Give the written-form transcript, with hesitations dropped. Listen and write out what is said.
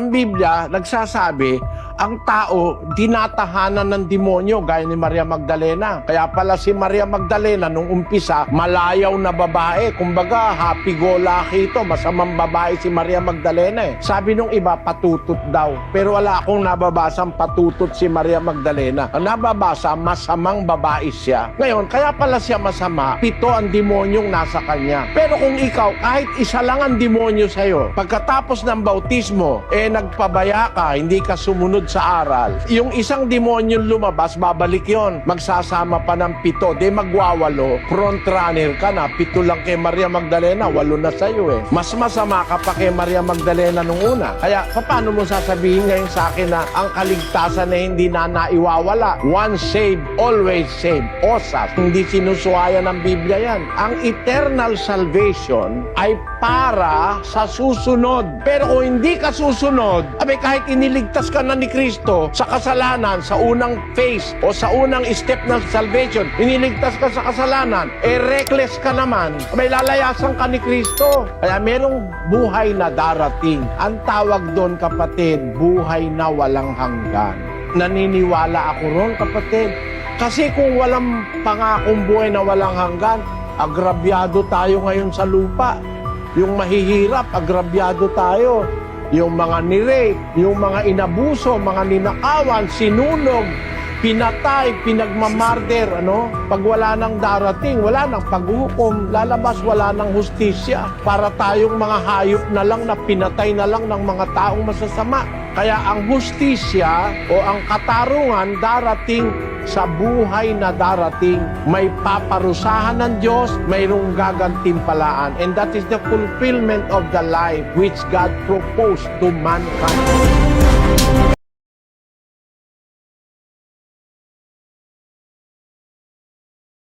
Ang Biblia nagsasabi, ang tao dinatahanan ng demonyo gaya ni Maria Magdalena. Kaya pala si Maria Magdalena nung umpisa, malayaw na babae. Kumbaga, happy-go-lucky ito. Masamang babae si Maria Magdalena eh. Sabi nung iba, patutot daw. Pero wala akong nababasang patutot si Maria Magdalena. Ang nababasa, masamang babae siya. Ngayon, kaya pala siya masama, 7 ang demonyong nasa kanya. Pero kung ikaw, kahit isa lang ang demonyo sa'yo, pagkatapos ng bautismo, nagpabaya ka, hindi ka sumunod sa aral, yung isang demonyong lumabas, babalik yon. Magsasama pa ng 7, di magwawalo. Front runner ka na, 7 lang kay Maria Magdalena, 8 na sa'yo eh. Mas masama ka pa kay Maria Magdalena nung una. Kaya, paano mo sasabihin ngayon sa akin na ang kaligtasan na hindi na naiwawala? Once saved, always saved. Osas. Hindi sinusuwayan ng Biblia yan. Ang eternal salvation ay para sa susunod. Pero kung hindi ka susunod, kahit iniligtas ka na ni Kristo sa kasalanan, sa unang phase o sa unang step ng salvation, iniligtas ka sa kasalanan, reckless ka naman, lalayasan ka ni Kristo. Kaya merong buhay na darating. Ang tawag doon, kapatid, buhay na walang hanggan. Naniniwala ako ron, kapatid. Kasi kung walang pangakong buhay na walang hanggan, agrabyado tayo ngayon sa lupa. Yung mahihirap, agrabyado tayo. Yung mga nirape, yung mga inabuso, mga ninakawan, sinunog, pinatay, pinagmamarder, Pag wala nang darating, wala nang paghukom, lalabas, wala nang hustisya. Para tayong mga hayop na lang na pinatay na lang ng mga taong masasama. Kaya ang hustisya o ang katarungan darating sa buhay na darating. May paparusahan ng Diyos, mayroong gagantimpalaan. And that is the fulfillment of the life which God proposed to mankind.